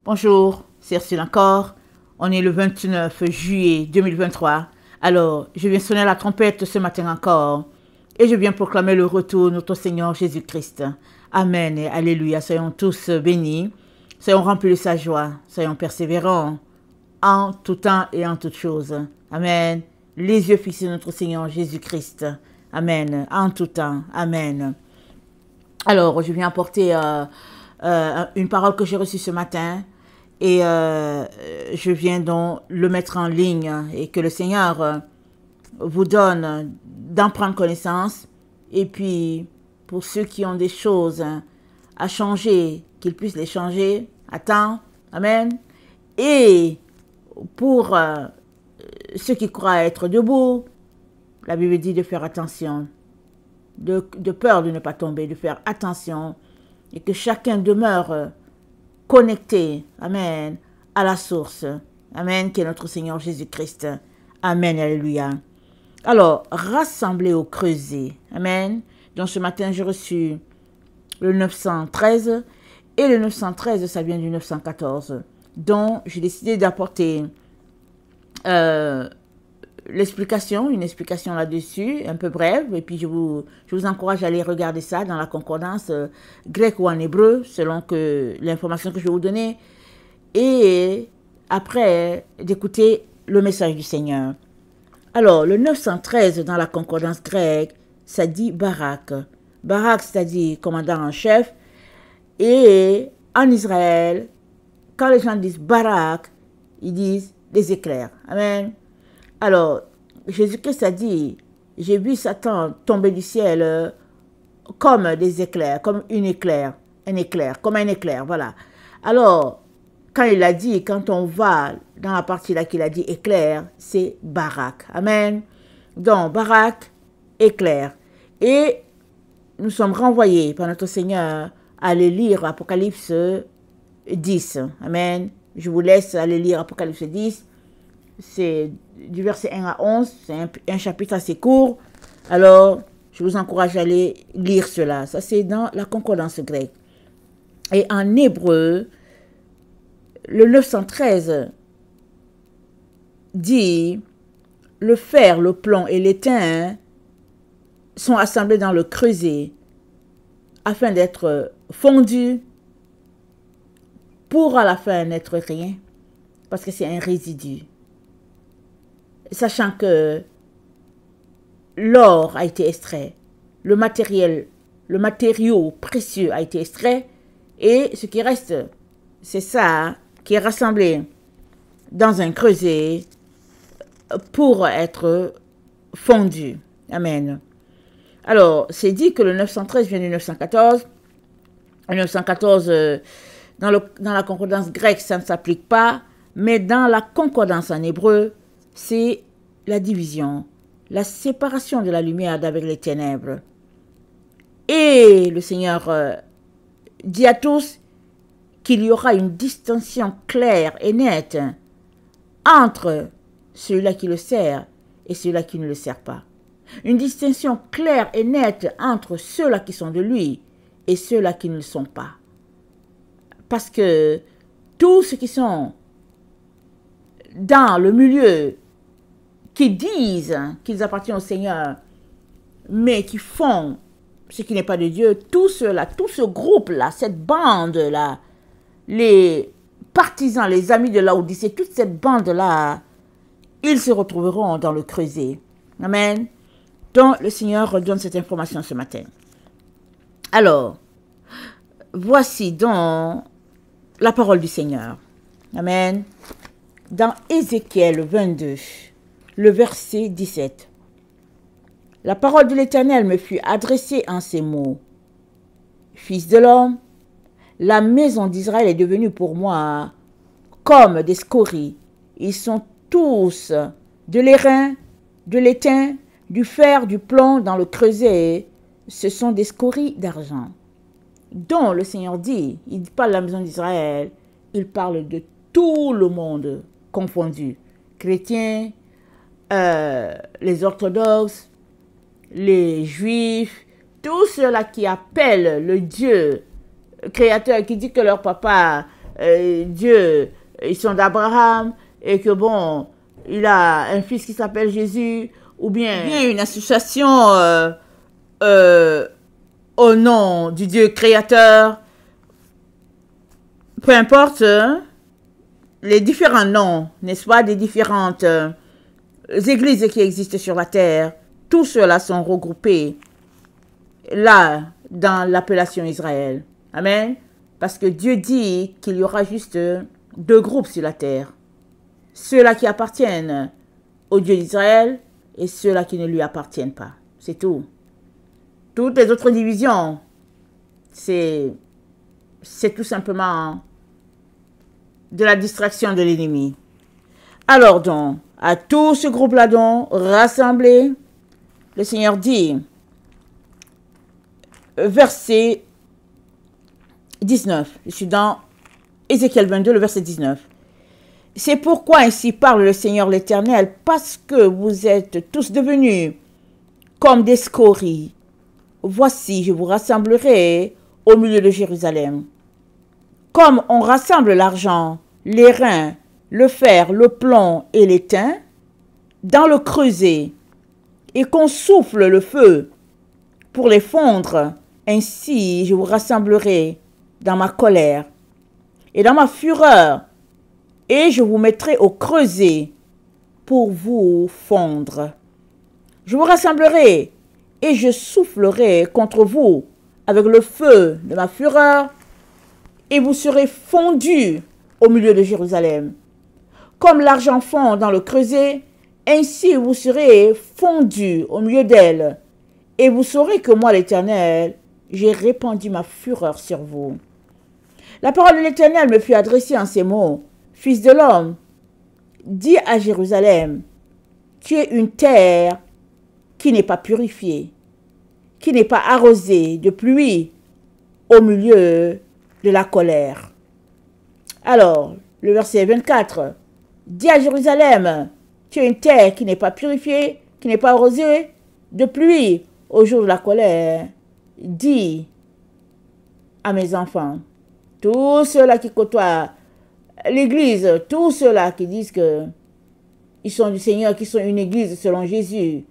Bonjour, c'est Ursule encore. On est le 29 juillet 2023. Alors, je viens sonner la trompette ce matin encore et je viens proclamer le retour de notre Seigneur Jésus-Christ. Amen et alléluia. Soyons tous bénis, soyons remplis de sa joie, soyons persévérants en tout temps et en toutes choses. Amen. Les yeux fixés sur notre Seigneur Jésus-Christ. Amen. En tout temps. Amen. Alors, je viens apporter une parole que j'ai reçue ce matin. Et je viens donc le mettre en ligne et que le Seigneur vous donne d'en prendre connaissance. Et puis, pour ceux qui ont des choses à changer, qu'ils puissent les changer à temps. Amen. Et pour ceux qui croient être debout, la Bible dit de faire attention, de peur de ne pas tomber, de faire attention et que chacun demeure connecté, amen, à la source, amen, qui est notre Seigneur Jésus-Christ, amen, alléluia. Alors, rassemblés au creuset, amen. Donc ce matin, j'ai reçu le 913, et le 913, ça vient du 914. Donc, j'ai décidé d'apporter une explication là-dessus, un peu brève, et puis je vous encourage à aller regarder ça dans la concordance grecque ou en hébreu, selon que l'information que je vais vous donner, et après d'écouter le message du Seigneur. Alors, le 913 dans la concordance grecque, ça dit Barak. Barak, c'est-à-dire commandant en chef, et en Israël, quand les gens disent Barak, ils disent des éclairs. Amen. Alors, Jésus-Christ a dit, j'ai vu Satan tomber du ciel comme des éclairs, comme un éclair, comme un éclair, voilà. Alors, quand il a dit, quand on va dans la partie là qu'il a dit éclair, c'est Barak. Amen. Donc, Barak, éclair. Et nous sommes renvoyés par notre Seigneur à aller lire Apocalypse 10. Amen. Je vous laisse aller lire Apocalypse 10. C'est du verset 1 à 11, c'est un chapitre assez court. Alors, je vous encourage à aller lire cela. Ça, c'est dans la concordance grecque. Et en hébreu, le 913 dit, le fer, le plomb et l'étain sont assemblés dans le creuset afin d'être fondus pour à la fin n'être rien, parce que c'est un résidu. Sachant que l'or a été extrait, le matériau précieux a été extrait, et ce qui reste, c'est ça qui est rassemblé dans un creuset pour être fondu. Amen. Alors, c'est dit que le 913 vient du 914. Le 914, dans la concordance grecque, ça ne s'applique pas, mais dans la concordance en hébreu, c'est la division, la séparation de la lumière d'avec les ténèbres. Et le Seigneur dit à tous qu'il y aura une distinction claire et nette entre celui-là qui le sert et celui-là qui ne le sert pas. Une distinction claire et nette entre ceux-là qui sont de lui et ceux-là qui ne le sont pas. Parce que tous ceux qui sont dans le milieu, qui disent qu'ils appartiennent au Seigneur, mais qui font ce qui n'est pas de Dieu, tout cela, tout ce groupe-là, cette bande-là, les partisans, les amis de Laodicée, toute cette bande-là, ils se retrouveront dans le creuset. Amen. Donc, le Seigneur redonne cette information ce matin. Alors, voici donc la parole du Seigneur. Amen. Dans Ézéchiel 22, le verset 17. La parole de l'Éternel me fut adressée en ces mots. Fils de l'homme, la maison d'Israël est devenue pour moi comme des scories. Ils sont tous de l'airain, de l'étain, du fer, du plomb dans le creuset. Ce sont des scories d'argent. Dont le Seigneur dit, il ne parle de la maison d'Israël, il parle de tout le monde confondu. Chrétiens, les orthodoxes, les juifs, tous ceux-là qui appellent le Dieu créateur, qui dit que leur papa Dieu, ils sont d'Abraham, et que bon, il a un fils qui s'appelle Jésus, ou bien une association au nom du Dieu créateur, peu importe les différents noms, n'est-ce pas, des différentes églises qui existent sur la terre, tous ceux-là sont regroupés là, dans l'appellation Israël. Amen. Parce que Dieu dit qu'il y aura juste deux groupes sur la terre. Ceux-là qui appartiennent au Dieu d'Israël et ceux-là qui ne lui appartiennent pas. C'est tout. Toutes les autres divisions, c'est tout simplement de la distraction de l'ennemi. Alors donc, à tout ce groupe-là donc, rassemblé, le Seigneur dit, verset 19, je suis dans Ézéchiel 22, le verset 19. C'est pourquoi ainsi parle le Seigneur l'Éternel, parce que vous êtes tous devenus comme des scories. Voici, je vous rassemblerai au milieu de Jérusalem. Comme on rassemble l'argent, les reins, le fer, le plomb et l'étain dans le creuset, et qu'on souffle le feu pour les fondre, ainsi je vous rassemblerai dans ma colère et dans ma fureur, et je vous mettrai au creuset pour vous fondre. Je vous rassemblerai et je soufflerai contre vous avec le feu de ma fureur, et vous serez fondus au milieu de Jérusalem. Comme l'argent fond dans le creuset, ainsi vous serez fondus au milieu d'elle, et vous saurez que moi, l'Éternel, j'ai répandu ma fureur sur vous. La parole de l'Éternel me fut adressée en ces mots. Fils de l'homme, dis à Jérusalem, tu es une terre qui n'est pas purifiée, qui n'est pas arrosée de pluie au milieu de la colère. Alors, le verset 24, dis à Jérusalem, tu es une terre qui n'est pas purifiée, qui n'est pas arrosée de pluie au jour de la colère. Dis à mes enfants, tous ceux-là qui côtoient l'Église, tous ceux-là qui disent que ils sont du Seigneur, qui sont une Église selon Jésus,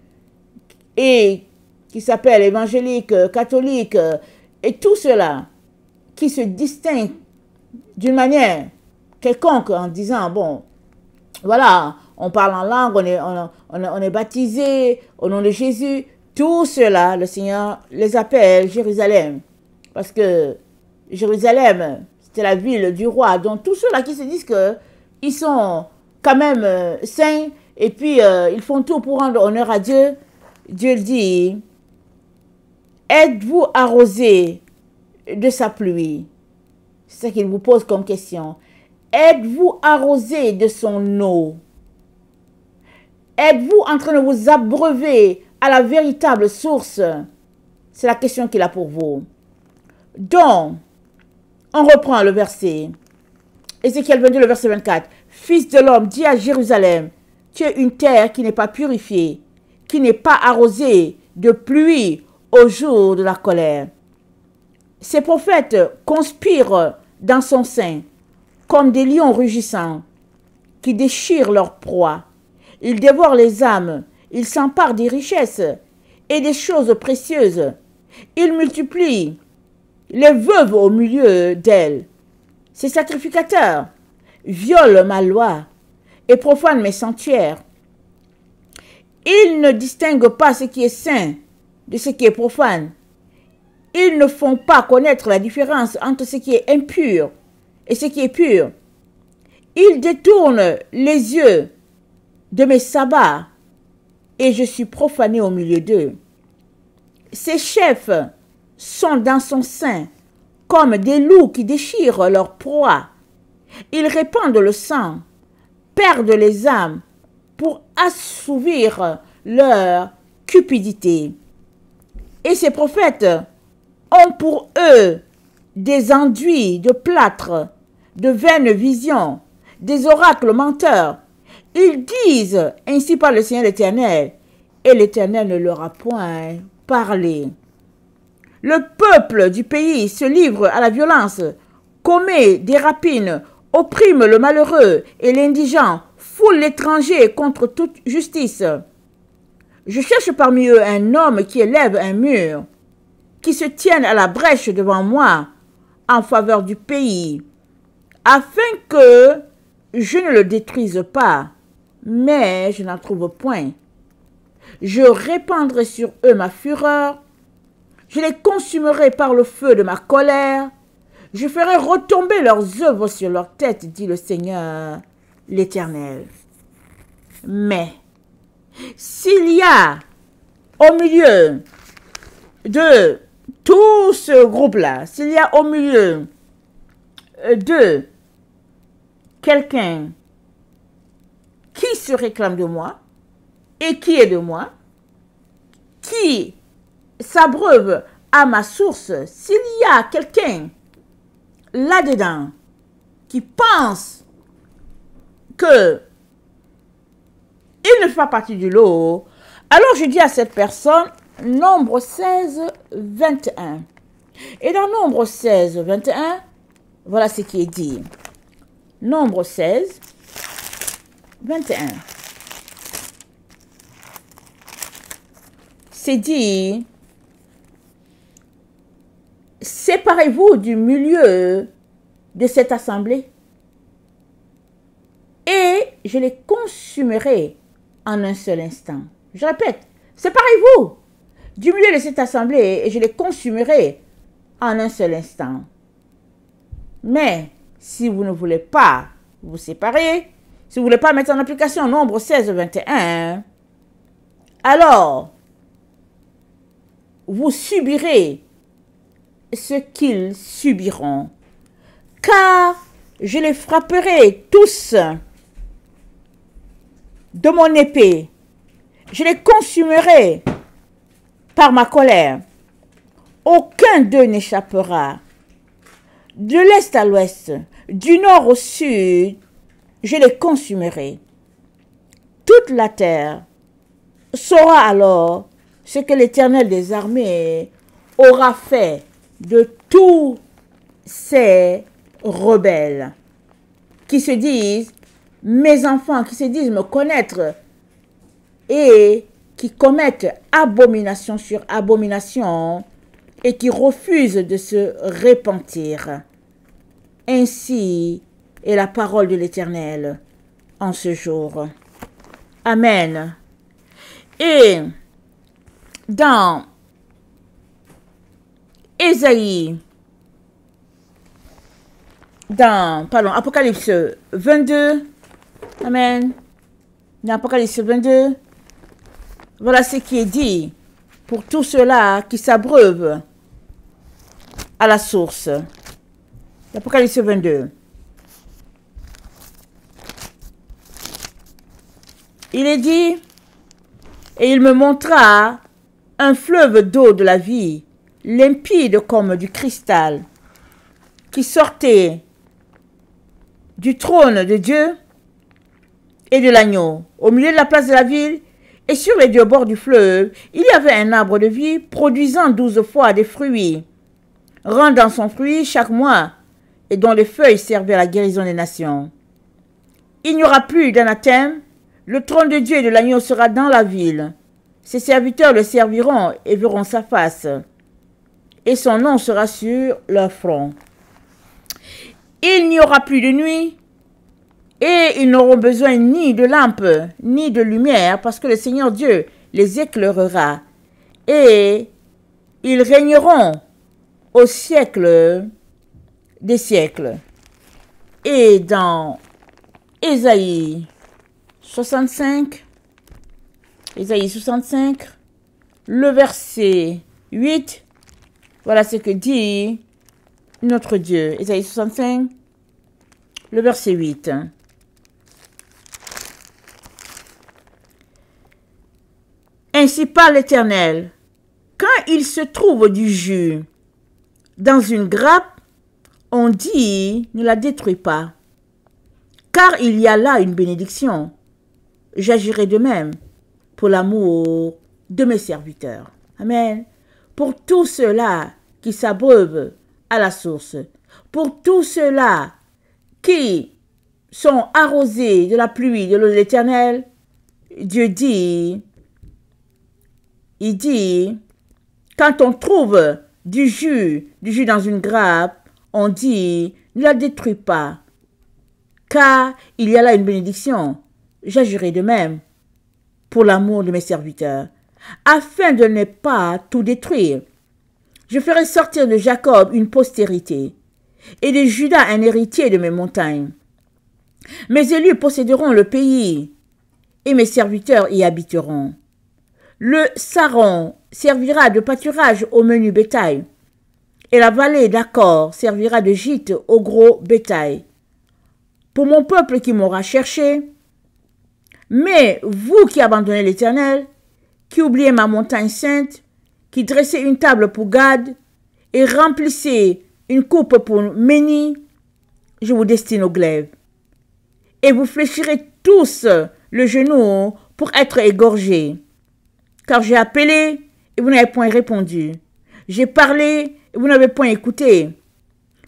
et qui s'appellent évangéliques, catholiques, et tous ceux-là qui se distinguent d'une manière quelconque en disant, bon, voilà, on parle en langue, on est baptisé au nom de Jésus. Tout cela, le Seigneur les appelle Jérusalem. Parce que Jérusalem, c'était la ville du roi. Donc tous ceux-là qui se disent qu'ils sont quand même saints et puis ils font tout pour rendre honneur à Dieu, Dieu dit, êtes-vous arrosés de sa pluie? C'est ça qu'il vous pose comme question. Êtes-vous arrosés de son eau? Êtes-vous en train de vous abreuver à la véritable source? C'est la question qu'il a pour vous. Donc, on reprend le verset. Ézéchiel 22, le verset 24. Fils de l'homme, dis à Jérusalem, tu es une terre qui n'est pas purifiée, qui n'est pas arrosée de pluie au jour de la colère. Ces prophètes conspirent dans son sein comme des lions rugissants qui déchirent leur proie. Ils dévorent les âmes, ils s'emparent des richesses et des choses précieuses. Ils multiplient les veuves au milieu d'elles. Ces sacrificateurs violent ma loi et profanent mes sanctuaires. Ils ne distinguent pas ce qui est saint de ce qui est profane. Ils ne font pas connaître la différence entre ce qui est impur et ce qui est pur. Ils détournent les yeux de mes sabbats et je suis profané au milieu d'eux. Ces chefs sont dans son sein comme des loups qui déchirent leur proie. Ils répandent le sang, perdent les âmes pour assouvir leur cupidité. Et ces prophètes ont pour eux des enduits de plâtre, de vaines visions, des oracles menteurs. Ils disent, ainsi parle le Seigneur l'Éternel, et l'Éternel ne leur a point parlé. Le peuple du pays se livre à la violence commet des rapines, opprime le malheureux et l'indigent, foule l'étranger contre toute justice. Je cherche parmi eux un homme qui élève un mur, qui se tienne à la brèche devant moi en faveur du pays, afin que je ne le détruise pas, mais je n'en trouve point. Je répandrai sur eux ma fureur, je les consumerai par le feu de ma colère, je ferai retomber leurs œuvres sur leur tête, dit le Seigneur, l'Éternel. Mais s'il y a au milieu de tout ce groupe-là, s'il y a au milieu de quelqu'un qui se réclame de moi et qui est de moi, qui s'abreuve à ma source, s'il y a quelqu'un là-dedans qui pense que il ne fait pas partie du lot, alors je dis à cette personne, Nombre 16, 21. Et dans Nombre 16, 21, voilà ce qui est dit. Nombre 16, 21. C'est dit, séparez-vous du milieu de cette assemblée et je les consumerai en un seul instant. Je répète, séparez-vous du milieu de cette assemblée et je les consumerai en un seul instant. Mais si vous ne voulez pas vous séparer, si vous ne voulez pas mettre en application Nombre 16, 21, alors vous subirez ce qu'ils subiront, car je les frapperai tous de mon épée, je les consumerai par ma colère. Aucun d'eux n'échappera. De l'est à l'ouest, du nord au sud, je les consumerai. Toute la terre saura alors ce que l'Éternel des armées aura fait de tous ces rebelles qui se disent mes enfants, qui se disent me connaître et qui commettent abomination sur abomination et qui refusent de se repentir. Ainsi est la parole de l'Éternel en ce jour. Amen. Et dans Ésaïe, Apocalypse 22, amen, dans Apocalypse 22, voilà ce qui est dit pour tous ceux-là qui s'abreuvent à la source. Apocalypse 22. Il est dit, et il me montra un fleuve d'eau de la vie, limpide comme du cristal, qui sortait du trône de Dieu et de l'agneau. Au milieu de la place de la ville et sur les deux bords du fleuve, il y avait un arbre de vie produisant 12 fois des fruits, rendant son fruit chaque mois et dont les feuilles servaient à la guérison des nations. Il n'y aura plus d'anathème, le trône de Dieu et de l'agneau sera dans la ville. Ses serviteurs le serviront et verront sa face, et son nom sera sur leur front. Il n'y aura plus de nuit, et ils n'auront besoin ni de lampe, ni de lumière, parce que le Seigneur Dieu les éclairera, et ils régneront au siècle des siècles. Et dans Ésaïe 65, le verset 8, voilà ce que dit notre Dieu. Ésaïe 65, le verset 8. Ainsi parle l'Éternel, quand il se trouve du jus dans une grappe, on dit ne la détruis pas, car il y a là une bénédiction. J'agirai de même pour l'amour de mes serviteurs. Amen. Pour tous ceux-là qui s'abreuvent à la source. Pour tous ceux-là qui sont arrosés de la pluie de l'eau de l'Éternel, Dieu dit, il dit, quand on trouve du jus dans une grappe, on dit, ne la détruis pas, car il y a là une bénédiction. J'agirai de même pour l'amour de mes serviteurs, afin de ne pas tout détruire. Je ferai sortir de Jacob une postérité, et de Juda un héritier de mes montagnes. Mes élus posséderont le pays, et mes serviteurs y habiteront. Le Saron servira de pâturage au menu bétail, et la vallée d'Accor servira de gîte au gros bétail. Pour mon peuple qui m'aura cherché, mais vous qui abandonnez l'Éternel, qui oubliez ma montagne sainte, qui dressez une table pour Gad, et remplissez une coupe pour Méni, je vous destine au glaive. Et vous fléchirez tous le genou pour être égorgés. Car j'ai appelé et vous n'avez point répondu. J'ai parlé et vous n'avez point écouté.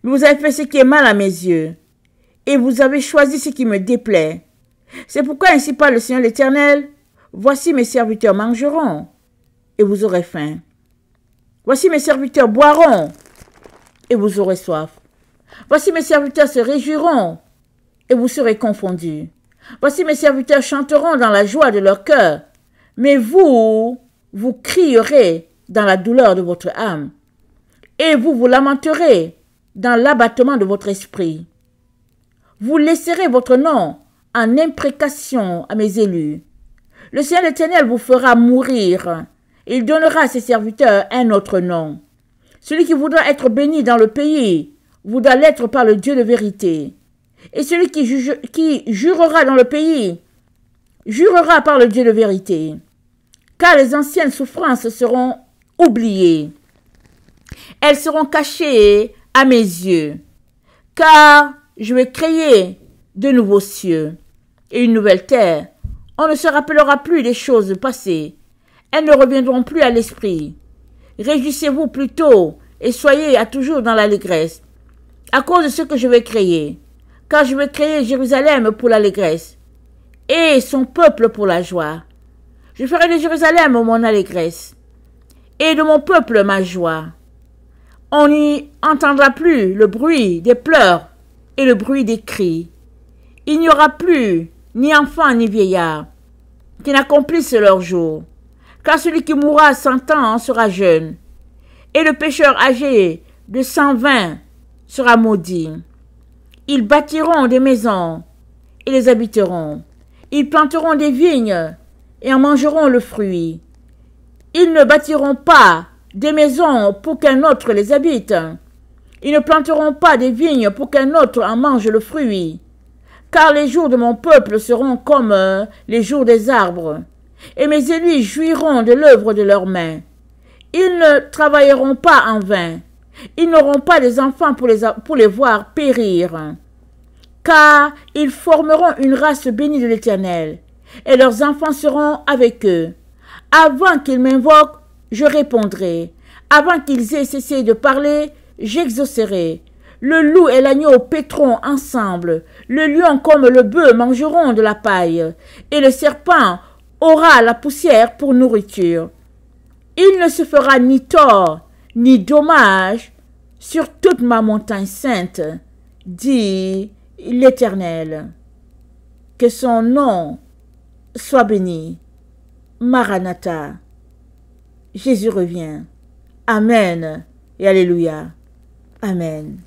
Mais vous avez fait ce qui est mal à mes yeux. Et vous avez choisi ce qui me déplaît. C'est pourquoi ainsi parle le Seigneur l'Éternel. Voici mes serviteurs mangeront et vous aurez faim. Voici mes serviteurs boiront et vous aurez soif. Voici mes serviteurs se réjouiront et vous serez confondus. Voici mes serviteurs chanteront dans la joie de leur cœur, mais vous crierez dans la douleur de votre âme, et vous lamenterez dans l'abattement de votre esprit. Vous laisserez votre nom en imprécation à mes élus. Le Seigneur l'Éternel vous fera mourir. Il donnera à ses serviteurs un autre nom. Celui qui voudra être béni dans le pays voudra l'être par le Dieu de vérité. Et celui qui jurera dans le pays jurera par le Dieu de vérité. Car les anciennes souffrances seront oubliées. Elles seront cachées à mes yeux. Car je vais créer de nouveaux cieux et une nouvelle terre. On ne se rappellera plus des choses passées. Elles ne reviendront plus à l'esprit. Réjouissez-vous plutôt et soyez à toujours dans l'allégresse, à cause de ce que je vais créer. Car je vais créer Jérusalem pour l'allégresse et son peuple pour la joie. Je ferai de Jérusalem mon allégresse et de mon peuple ma joie. On n'y entendra plus le bruit des pleurs et le bruit des cris. Il n'y aura plus ni enfant ni vieillard qui n'accomplissent leur jour. Car celui qui mourra à 100 ans sera jeune, et le pécheur âgé de 120 sera maudit. Ils bâtiront des maisons et les habiteront. Ils planteront des vignes et en mangeront le fruit. Ils ne bâtiront pas des maisons pour qu'un autre les habite. Ils ne planteront pas des vignes pour qu'un autre en mange le fruit. Car les jours de mon peuple seront comme les jours des arbres, et mes élus jouiront de l'œuvre de leurs mains. Ils ne travailleront pas en vain. Ils n'auront pas des enfants pour les voir périr. Car ils formeront une race bénie de l'Éternel, et leurs enfants seront avec eux. Avant qu'ils m'invoquent, je répondrai. Avant qu'ils aient cessé de parler, j'exaucerai. Le loup et l'agneau paîtront ensemble. Le lion comme le bœuf mangeront de la paille, et le serpent aura la poussière pour nourriture. Il ne se fera ni tort, ni dommage sur toute ma montagne sainte, dit l'Éternel. Que son nom soit béni. Maranatha. Jésus revient. Amen et Alléluia. Amen.